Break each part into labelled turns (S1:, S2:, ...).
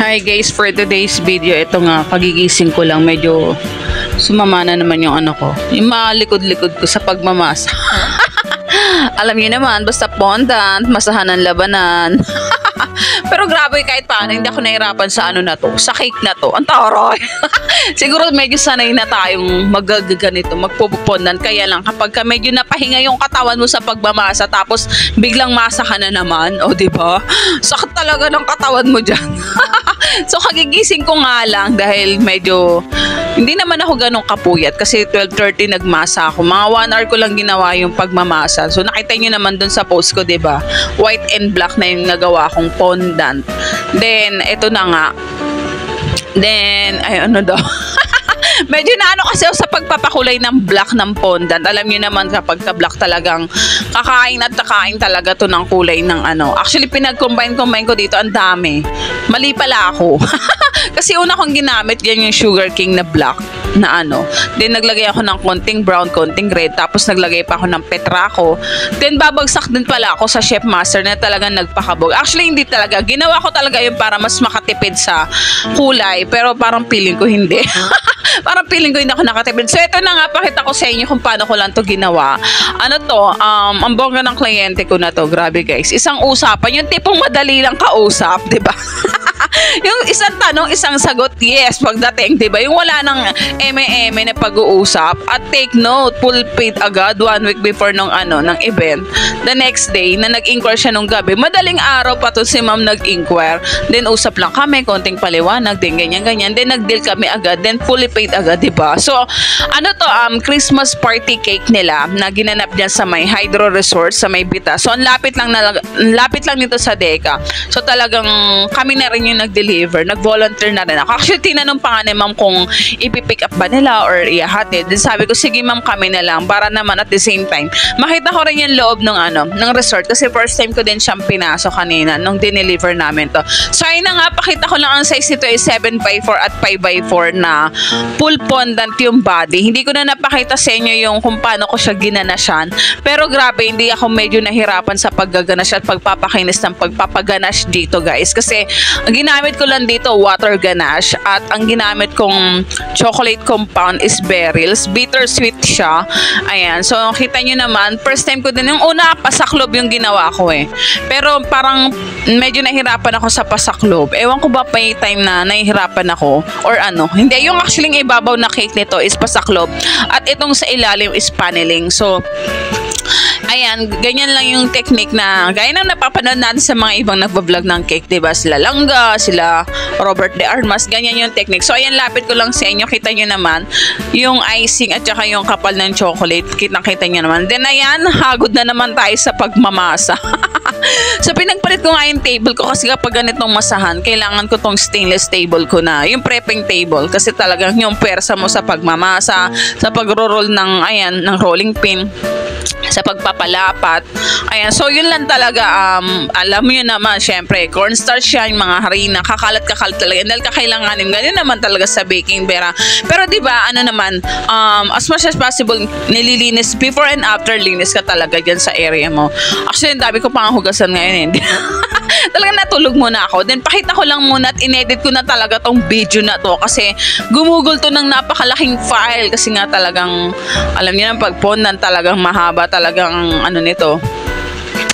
S1: Hi guys, for today's video, ito nga, kagigising ko lang, medyo sumama na naman yung ano ko, yung malikod-likod ko sa pagmamasa. Alam niyo naman, basta fondant, masahan ng labanan. Pero grabe, kahit paano, hindi ako nahirapan sa ano na to, sa cake na to. Ang taroy. Siguro medyo sanay na tayong magaganito, magpupundan. Kaya lang, kapag ka medyo napahinga yung katawan mo sa pagmamasa, tapos biglang masa ka na naman, o diba? Sakit talaga ng katawan mo dyan. So, kagigising ko nga lang dahil medyo, hindi naman ako ganong kapuyat kasi 12:30 nagmasa ako. Mga 1 hour ko lang ginawa yung pagmamasa. So, nakita nyo naman dun sa post ko, diba? White and black na yung nagawa kong fondant. Then, ito na nga. Then, ay ano daw? Medyo na ano kasi sa pagpapakulay ng black ng fondant. Alam niyo naman kapag ka-black talagang kakain at kakain talaga to ng kulay ng ano. Actually, pinag-combine ko dito. Ang dami. Mali pala ako. Kasi una kong ginamit yan yung Sugar King na black na ano. Then naglagay ako ng konting brown, konting red. Tapos naglagay pa ako ng petraco. Then babagsak din pala ako sa Chef Master na talagang nagpakabog. Actually, hindi talaga. Ginawa ko talaga yun para mas makatipid sa kulay. Pero parang feeling ko hindi. Parang feeling ko hindi ako nakatipid. So, ito na nga, pakita ko sa inyo kung paano ko lang to ginawa. Ano to, ang bongga ng kliyente ko na to. Grabe guys. Isang usapan. Yung tipong madali lang kausap, diba? Yung isang tanong, isang sagot, yes, pagdating, diba? Yung wala nang eme-eme na pag-uusap. At take note, full paid agad 1 week before ng ano, ng event. The next day, na nag-inquire siya nung gabi, madaling araw pa to si ma'am nag-inquire. Then, usap lang kami, konting paliwanag, then ganyan-ganyan. Then, nag-deal kami agad. Then, fully paid agad, diba? So, ano to, Christmas party cake nila na ginanap dyan sa may Hydro Resort, sa may Bita. So, ang lapit lang nito sa Deca. So, talagang kami na rin yung nag-deliver. Nag-volunteer na rin ako. Actually, tinanong pa nga ni ma'am kung ipipick up ba nila or ihahatid. Then, sabi ko, sige ma'am, kami na lang. Para naman at the same time, makita ko rin yung loob ng resort. Kasi first time ko din siyang pinasok kanina nung dineliver namin to. So, ayun na nga, pakita ko lang ang size nito is 7x4 at 5x4 na full fondant yung body. Hindi ko na napakita sa inyo yung kung paano ko siya ginanasyan. Pero grabe, hindi ako medyo nahirapan sa paggaganash at pagpapakinis ng pagpapaganash dito guys. Kasi ang ginamit ko lang dito, water ganache. At ang ginamit kong chocolate compound is berries. Bittersweet siya. Ayan. So, kita nyo naman, first time ko din. Yung una, pasaklob yung ginawa ko eh. Pero parang medyo nahirapan ako sa pasaklob. Ewan ko ba pa yung time na nahihirapan ako or ano. Hindi, yung actually ibabaw na cake nito is pasaklob. At itong sa ilalim is paneling. So, ayan, ganyan lang yung technique na gaya ng napapanood natin sa mga ibang nagbablog ng cake, diba? Sila Langga, sila Robert De Armas, ganyan yung technique. So, ayan, lapit ko lang sa inyo. Kita nyo naman yung icing at saka yung kapal ng chocolate. Kita nyo naman. Then, ayan, hagod na naman tayo sa pagmamasa. So, pinagpalit ko nga yung table ko kasi kapag ganitong masahan, kailangan ko tong stainless table ko na, yung prepping table. Kasi talagang yung pwersa mo sa pagmamasa, sa pag-roll ng, ayan, ng rolling pin, sa pagpapalapat. Ayan, so yun lang talaga, alam mo yun naman, syempre, cornstarch yan, yung mga harina, kakalat-kakalat talaga. Dahil kakailanganin, ganyan naman talaga sa baking pera. Pero diba, ano naman, as much as possible, nililinis, before and after, linis ka talaga dyan sa area mo. Actually, ang dami ko pang hugasan ngayon eh. Talagang natulog muna ako. Then, pakita ko lang muna at inedit ko na talaga tong video na to kasi gumugol to ng napakalaking file kasi nga talagang, alam niyo na, pag fondant talagang mahaba talagang ano nito,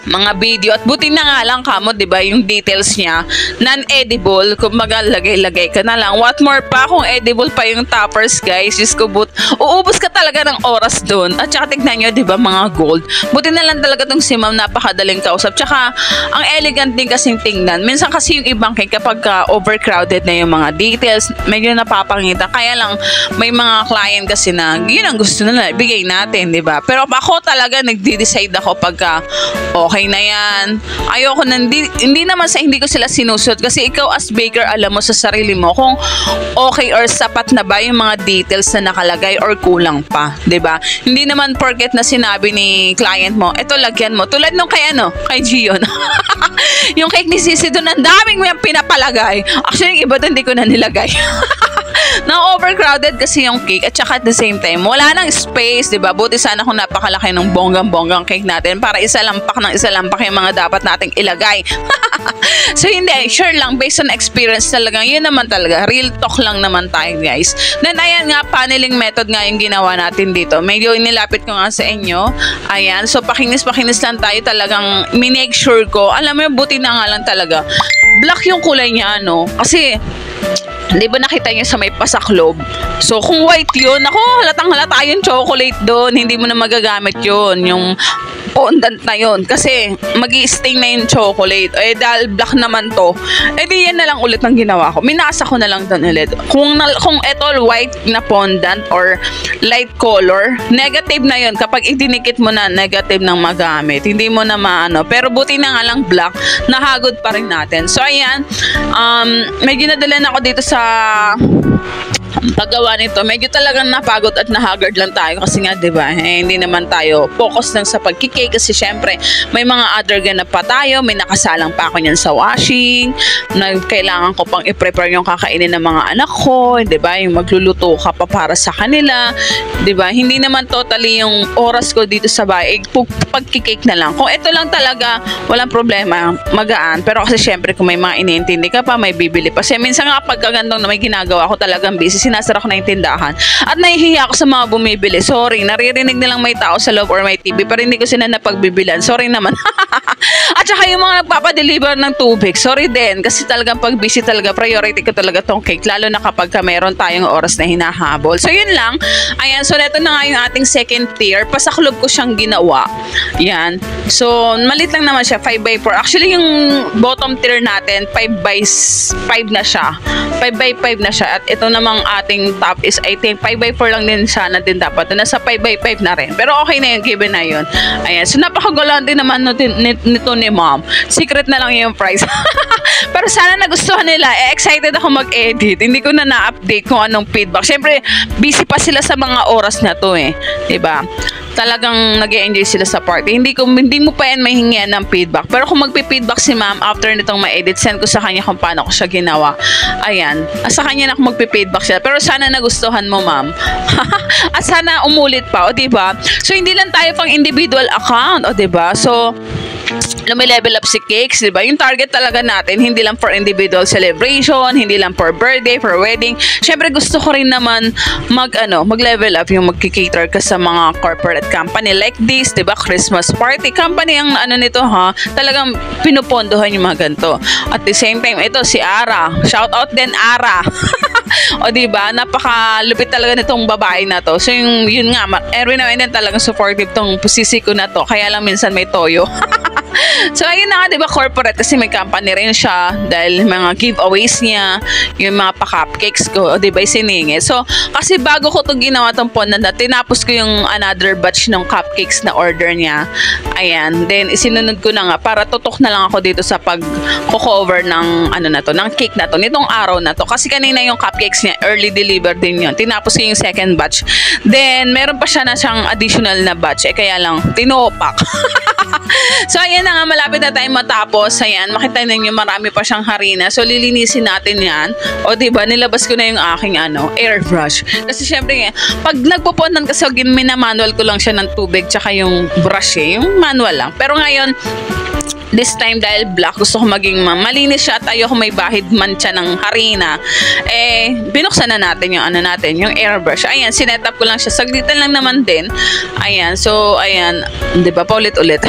S1: mga video. At buti na nga lang kamo, diba, yung details niya, non-edible, kumbaga lagay-lagay ka na lang. What more pa kung edible pa yung toppers, guys. Diyos ko, uubos ka talaga ng oras dun. At saka tignan nyo, diba, mga gold. Buti na lang talaga tong si ma'am, napakadaling kausap. Tsaka, ang elegant din kasing tingnan. Minsan kasi yung ibang cake, kapag overcrowded na yung mga details, medyo napapangita. Kaya lang, may mga client kasi na, yun ang gusto nila, bigay natin, diba? Pero ako talaga, nagde-decide ako pagka, okay na yan. Ayoko na, hindi naman sa hindi ko sila sinusot kasi ikaw as baker, alam mo sa sarili mo kung okay or sapat na ba yung mga details na nakalagay or kulang pa, 'di ba? Hindi naman porket na sinabi ni client mo, eto lagyan mo. Tulad nung kay Gion. Yung cake ni Sisi doon, ang daming may pinapalagay. Actually, yung iba doon, hindi ko na nilagay. Na-overcrowded kasi yung cake at saka at the same time, wala nang space, di ba? Buti sana kung napakalaki ng bonggang-bonggang cake natin para isalampak yung mga dapat nating ilagay. So hindi, sure lang, based on experience talagang, yun naman talaga, real talk lang naman tayo guys. Then ayan nga, paneling method nga yung ginawa natin dito. Medyo inilapit ko nga sa inyo. Ayan, so pakinis lang tayo talagang, minake sure ko, alam mo, buti na nga lang talaga. Black yung kulay niya, ano, kasi di ba nakita niyo sa may pasaklob? So, kung white yun, ako, halatang-halata yung chocolate doon. Hindi mo na magagamit yun. Yung fondant na yun. Kasi, mag-i-sting na yung chocolate. Eh, dahil black naman to. Eh, di yan na lang ulit ang ginawa ko. Minasa ko na lang doon ulit. Kung ito white na fondant or light color, negative na yun. Kapag idinikit mo na, negative nang magamit. Hindi mo na maano. Pero buti na nga lang black, nahagod pa rin natin. So, ayan. Medyo nadala na ako dito sa paggawa nito. Medyo talagang napagod at nahagard lang tayo kasi nga 'di ba, hindi naman tayo focus lang sa pagkikake kasi syempre may mga other ganap pa tayo, may nakasalang pa ako niyan sa washing, na kailangan ko pang i-prepare yung kakainin ng mga anak ko, 'di ba? Yung magluluto ka pa para sa kanila, 'di ba? Hindi naman totally yung oras ko dito sa bahay pagkikake na lang. Kung ito lang talaga, walang problema, magaan. Pero kasi syempre kung may mga iniintindi ka pa, may bibili pa. Kasi minsan nga pag gandong na may ginagawa ko talagang busy, sinasara ko na yung tindahan. At nahihiya ako sa mga bumibili. Sorry, naririnig nilang may tao sa loob or may TV, pero hindi ko sila napagbibilan. Sorry naman. At saka yung mga nagpapadeliver ng tubig, sorry din. Kasi talagang pag busy talaga, priority ko talaga tong cake. Lalo na kapag meron tayong oras na hinahabol. So yun lang. Ayan, so neto na nga yung ating second tier. Pasaklob ko siyang ginawa. Yan. So, malit lang naman siya, 5x4. Actually, yung bottom tier natin, 5x5 na siya. 5x5 na siya. At ito namang ating top is, I think, 5x4 lang din siya na din dapat. Nasa 5x5 na rin. Pero okay na yun, given na yun. Ayan. So, napakagulan din naman nito ni mom. Secret na lang yung price. Pero sana nagustuhan nila. Excited ako mag-edit. Hindi ko na na-update kung anong feedback. Siyempre, busy pa sila sa mga oras na to eh. Diba? Talagang nag-e-enjoy sila sa party. Hindi mo pa yan mahingian ng feedback. Pero kung magpi-feedback si ma'am after nitong ma-edit, send ko sa kanya kung paano ko siya ginawa. Ayan. Sa kanya na ako magpi-feedback siya. Pero sana nagustuhan mo, ma'am. At sana umulit pa, o diba? So, hindi lang tayo pang individual account, o diba? So, lumilevel up si Cakes, diba? Yung target talaga natin, hindi lang for individual celebration, hindi lang for birthday, for wedding. Syempre, gusto ko rin naman mag-level up yung magkikater ka sa mga corporate company like this, diba? Christmas party company ang nito ha, talagang pinupondohan yung mga ganito. At the same time, ito si Ara. Shout out din Ara. O diba, napakalupit talaga nitong babae na to. So yun nga, every now and then talagang supportive tong pusisi ko na to. Kaya lang minsan may toyo. So ayun na nga, diba, corporate kasi may company rin siya dahil mga giveaways niya, yung mga pa-cupcakes ko, diba, siningit. So kasi bago ko itong ginawa itong fondant, tinapos ko yung another batch ng cupcakes na order niya. Ayan, then isinunod ko na nga para tutok na lang ako dito sa pag-cover ng ng cake na to, nitong araw na to. Kasi kanina yung cupcakes niya, early deliver din yun. Tinapos ko yung second batch. Then meron pa siya na siyang additional na batch, kaya lang tinopak. So ayan na nga, malapit na tayo matapos. Ayan, makita ninyo marami pa siyang harina. So lilinisin natin yan. O diba, nilabas ko na yung aking airbrush. Kasi syempre, pag nagpupuntan kasi minamanual ko lang siya ng tubig tsaka yung brush yung manual lang. Pero ngayon, this time dahil black, gusto ko maging malinis siya at ayoko may bahid mancha ng harina. Binuksan na natin yung yung airbrush. Ayan, sinet up ko lang siya. Saglitan lang naman din. Ayan, so ayan, 'di ba, paulit-ulit.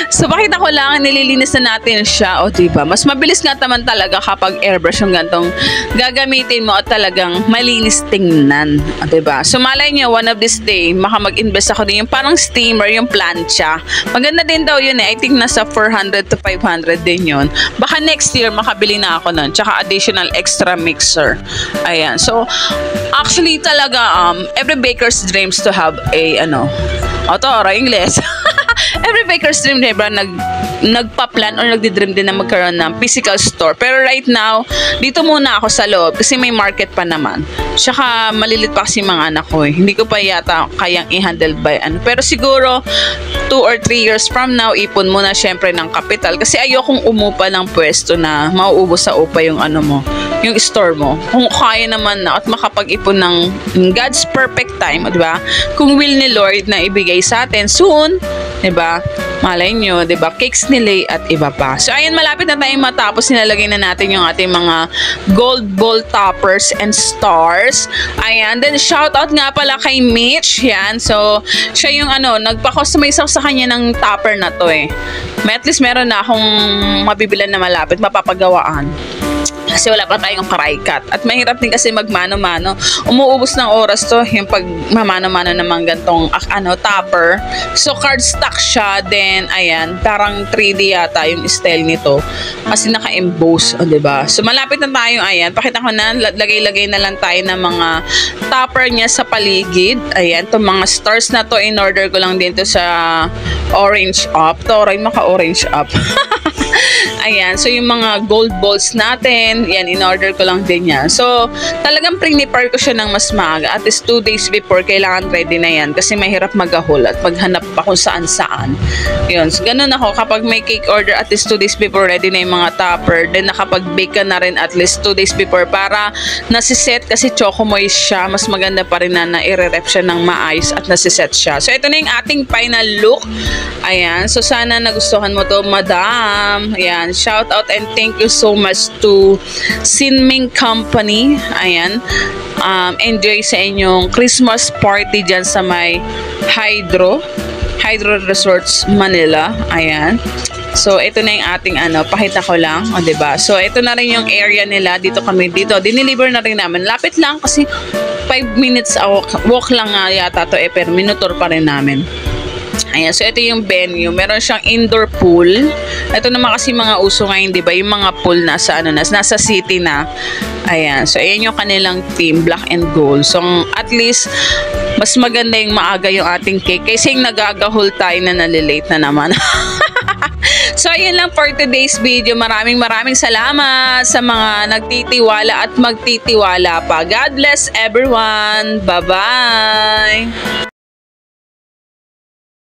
S1: So, pakita ko lang, nililinis na natin siya. O, diba? Mas mabilis nga naman talaga kapag airbrush yung gantong gagamitin mo at talagang malinis tingnan. O, diba? So, malay nyo, one of this day, mag-invest ako din yung parang steamer, yung plancha. Maganda din daw yun eh. I think nasa 400 to 500 din yun. Baka next year, makabili na ako nun. Tsaka additional extra mixer. Ayan. So, actually talaga, every baker's dreams to have a, English. Every baker's dream, diba, nagpa-plan or nagdi-dream din na magkaroon ng physical store. Pero right now, dito muna ako sa loob kasi may market pa naman. Tsaka malilit pa kasi mga anak ko eh. Hindi ko pa yata kayang i-handle by Pero siguro, 2 or 3 years from now, ipon muna syempre ng kapital. Kasi ayokong umupa ng pwesto na mauubos sa upa yung ano mo, yung store mo. Kung kaya naman na at makapag-ipon ng God's perfect time, di ba? Kung will ni Lord na ibigay sa atin soon, di ba? Malay nyo, di ba? Cakes ni Lay at iba pa. So, ayan, malapit na tayong matapos. Nilalagay na natin yung ating mga gold ball toppers and stars. Ayan. Then, shout out nga pala kay Mitch. Yan. So, siya yung nagpa-customize ako sa kanya ng topper na to eh. At least meron na akong mabibilan na malapit, mapapagawaan. Kasi wala pa tayong karikat. At mahirap din kasi magmano-mano. Umuubos ng oras to yung pag mamano-mano naman gantong topper. So cardstock siya. Then ayan, parang 3D yata yung style nito. Kasi naka-emboss, diba? So malapit na tayo. Ayan, pakita ko na, lagay-lagay na lang tayo ng mga topper niya sa paligid. Ayan, itong mga stars na to, in order ko lang din to sa orange up. To, maka-orange up. Ayan, so yung mga gold balls natin, yan, in-order ko lang din yan. So, talagang pre-prepare ko siya ng mas maaga. At least 2 days before, kailangan ready na yan. Kasi mahirap magahol at maghanap pa kung saan-saan. Yun, so ganun ako. Kapag may cake order, at least 2 days before, ready na yung mga topper. Then, nakapag-bake ka na rin at least 2 days before para nasiset kasi choco moist siya. Mas maganda pa rin na i-rep siya ng maayos at nasiset siya. So, ito na yung ating final look. Ayan, so sana nagustuhan mo to, madam. Ayan, shout out and thank you so much to Sinming Company. Ayan, enjoy sa inyong Christmas party dyan sa may Hydro Resorts Manila. Ayan, so ito na yung ating pakita ko lang, diba? So ito na rin yung area nila. Dito kami, diniliver na rin namin. Lapit lang kasi 5 minutes walk lang nga yata to pero minutor pa rin namin. Ayan, so ito yung venue. Meron siyang indoor pool. Ito naman kasi mga uso ngayon, di ba? Yung mga pool nasa nasa city na. Ayan, so ayan yung kanilang team, black and gold. So at least mas maganda yung maaga yung ating cake kasi yung nagagahol tayo na nalilate na naman. So ayun lang for today's video. Maraming salamat sa mga nagtitiwala at magtitiwala pa. God bless everyone. Bye-bye.